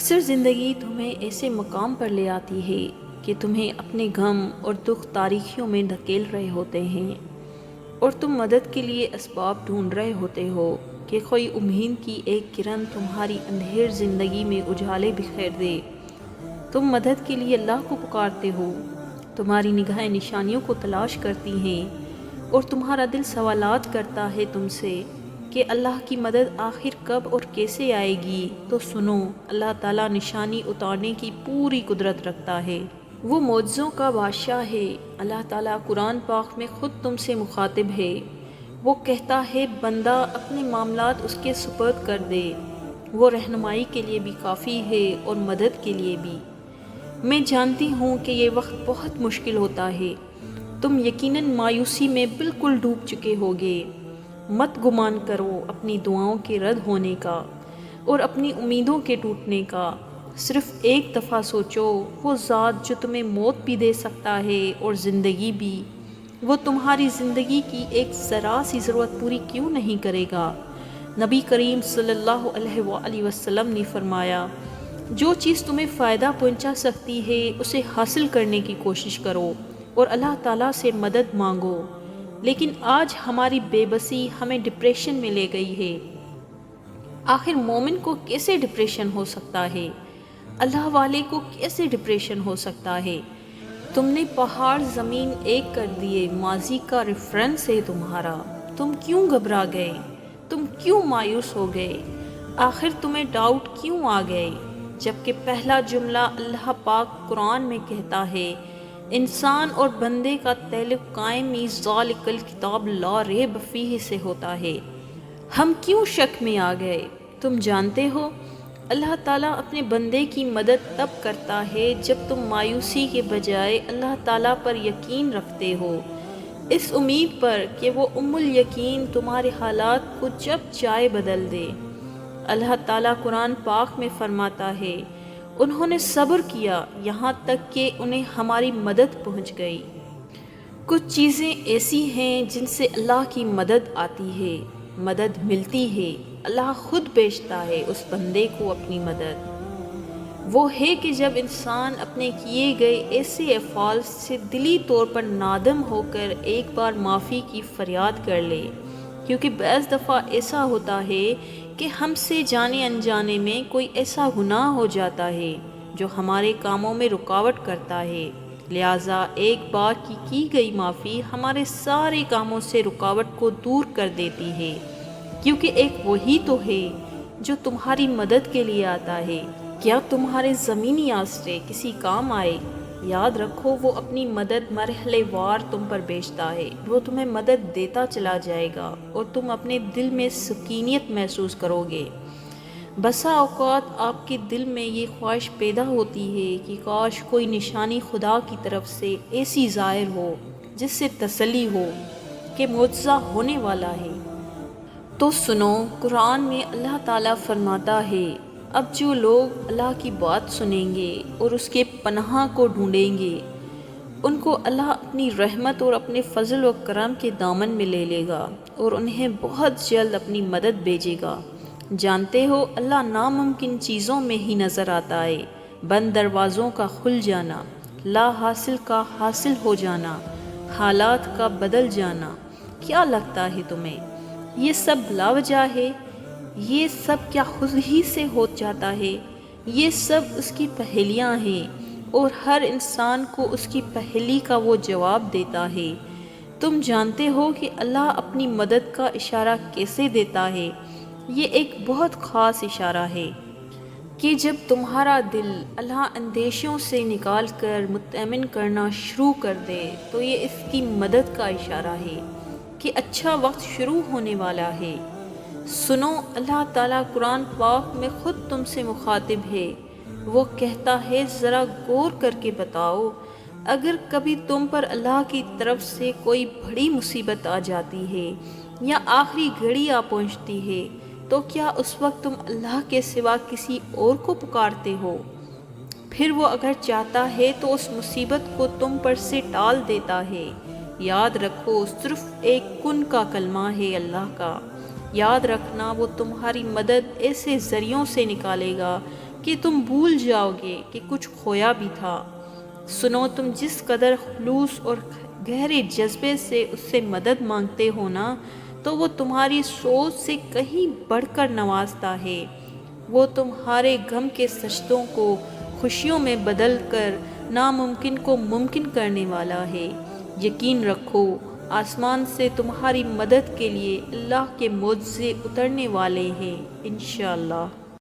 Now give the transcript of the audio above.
اکثر زندگی تمہیں ایسے مقام پر لے آتی ہے کہ تمہیں اپنے غم اور دکھ تاریکیوں میں دھکیل رہے ہوتے ہیں اور تم مدد کے لیے اسباب ڈھونڈ رہے ہوتے ہو کہ کوئی امید کی ایک کرن تمہاری اندھیر زندگی میں اجالے بکھیر دے۔ تم مدد کے لیے اللہ کو پکارتے ہو، تمہاری نگاہیں نشانیوں کو تلاش کرتی ہیں اور تمہارا دل سوالات کرتا ہے تم سے کہ اللہ کی مدد آخر کب اور کیسے آئے گی۔ تو سنو، اللہ تعالیٰ نشانی اتارنے کی پوری قدرت رکھتا ہے، وہ معجزوں کا بادشاہ ہے۔ اللہ تعالیٰ قرآن پاک میں خود تم سے مخاطب ہے، وہ کہتا ہے بندہ اپنے معاملات اس کے سپرد کر دے، وہ رہنمائی کے لیے بھی کافی ہے اور مدد کے لیے بھی۔ میں جانتی ہوں کہ یہ وقت بہت مشکل ہوتا ہے، تم یقیناً مایوسی میں بالکل ڈوب چکے ہوگے۔ مت گمان کرو اپنی دعاؤں کے رد ہونے کا اور اپنی امیدوں کے ٹوٹنے کا۔ صرف ایک دفعہ سوچو، وہ ذات جو تمہیں موت بھی دے سکتا ہے اور زندگی بھی، وہ تمہاری زندگی کی ایک ذرا سی ضرورت پوری کیوں نہیں کرے گا؟ نبی کریم صلی اللہ علیہ وآلہ وسلم نے فرمایا، جو چیز تمہیں فائدہ پہنچا سکتی ہے اسے حاصل کرنے کی کوشش کرو اور اللہ تعالیٰ سے مدد مانگو۔ لیکن آج ہماری بے بسی ہمیں ڈپریشن میں لے گئی ہے۔ آخر مومن کو کیسے ڈپریشن ہو سکتا ہے؟ اللہ والے کو کیسے ڈپریشن ہو سکتا ہے؟ تم نے پہاڑ زمین ایک کر دیے، ماضی کا ریفرنس ہے تمہارا۔ تم کیوں گھبرا گئے؟ تم کیوں مایوس ہو گئے؟ آخر تمہیں ڈاؤٹ کیوں آ گئے؟ جبکہ پہلا جملہ اللہ پاک قرآن میں کہتا ہے، انسان اور بندے کا تعلق قائم ذالک الکتاب لا ریب فیہ سے ہوتا ہے۔ ہم کیوں شک میں آ گئے؟ تم جانتے ہو اللہ تعالیٰ اپنے بندے کی مدد تب کرتا ہے جب تم مایوسی کے بجائے اللہ تعالیٰ پر یقین رکھتے ہو، اس امید پر کہ وہ ام الیقین تمہارے حالات کو جب چاہے بدل دے۔ اللہ تعالیٰ قرآن پاک میں فرماتا ہے، انہوں نے صبر کیا یہاں تک کہ انہیں ہماری مدد پہنچ گئی۔ کچھ چیزیں ایسی ہیں جن سے اللہ کی مدد آتی ہے، مدد ملتی ہے، اللہ خود بھیجتا ہے اس بندے کو اپنی مدد۔ وہ ہے کہ جب انسان اپنے کیے گئے ایسے افعال سے دلی طور پر نادم ہو کر ایک بار معافی کی فریاد کر لے، کیونکہ بعض دفعہ ایسا ہوتا ہے کہ ہم سے جانے انجانے میں کوئی ایسا گناہ ہو جاتا ہے جو ہمارے کاموں میں رکاوٹ کرتا ہے، لہٰذا ایک بار کی گئی معافی ہمارے سارے کاموں سے رکاوٹ کو دور کر دیتی ہے، کیونکہ ایک وہی تو ہے جو تمہاری مدد کے لیے آتا ہے۔ کیا تمہارے زمینی آسرے کسی کام آئے؟ یاد رکھو وہ اپنی مدد مرحلے وار تم پر بھیجتا ہے، وہ تمہیں مدد دیتا چلا جائے گا اور تم اپنے دل میں سکینیت محسوس کرو گے۔ بسا اوقات آپ کے دل میں یہ خواہش پیدا ہوتی ہے کہ کاش کوئی نشانی خدا کی طرف سے ایسی ظاہر ہو جس سے تسلی ہو کہ معجزہ ہونے والا ہے۔ تو سنو، قرآن میں اللہ تعالیٰ فرماتا ہے، اب جو لوگ اللہ کی بات سنیں گے اور اس کے پناہ کو ڈھونڈیں گے، ان کو اللہ اپنی رحمت اور اپنے فضل و کرم کے دامن میں لے لے گا اور انہیں بہت جلد اپنی مدد بھیجے گا۔ جانتے ہو اللہ ناممکن چیزوں میں ہی نظر آتا ہے، بند دروازوں کا کھل جانا، لا حاصل کا حاصل ہو جانا، حالات کا بدل جانا۔ کیا لگتا ہے تمہیں یہ سب بلا وجہ ہے؟ یہ سب کیا خود ہی سے ہو جاتا ہے؟ یہ سب اس کی پہیلیاں ہیں اور ہر انسان کو اس کی پہیلی کا وہ جواب دیتا ہے۔ تم جانتے ہو کہ اللہ اپنی مدد کا اشارہ کیسے دیتا ہے؟ یہ ایک بہت خاص اشارہ ہے کہ جب تمہارا دل اللہ اندیشوں سے نکال کر مطمئن کرنا شروع کر دے تو یہ اس کی مدد کا اشارہ ہے کہ اچھا وقت شروع ہونے والا ہے۔ سنو، اللہ تعالیٰ قرآن پاک میں خود تم سے مخاطب ہے، وہ کہتا ہے ذرا غور کر کے بتاؤ، اگر کبھی تم پر اللہ کی طرف سے کوئی بڑی مصیبت آ جاتی ہے یا آخری گھڑی آ پہنچتی ہے تو کیا اس وقت تم اللہ کے سوا کسی اور کو پکارتے ہو؟ پھر وہ اگر چاہتا ہے تو اس مصیبت کو تم پر سے ٹال دیتا ہے۔ یاد رکھو، صرف ایک کن کا کلمہ ہے اللہ کا۔ یاد رکھنا وہ تمہاری مدد ایسے ذریعوں سے نکالے گا کہ تم بھول جاؤ گے کہ کچھ کھویا بھی تھا۔ سنو، تم جس قدر خلوص اور گہرے جذبے سے اس سے مدد مانگتے ہو نا، تو وہ تمہاری سوچ سے کہیں بڑھ کر نوازتا ہے۔ وہ تمہارے غم کے سجدوں کو خوشیوں میں بدل کر ناممکن کو ممکن کرنے والا ہے۔ یقین رکھو، آسمان سے تمہاری مدد کے لیے اللہ کے معجزے اترنے والے ہیں انشاءاللہ۔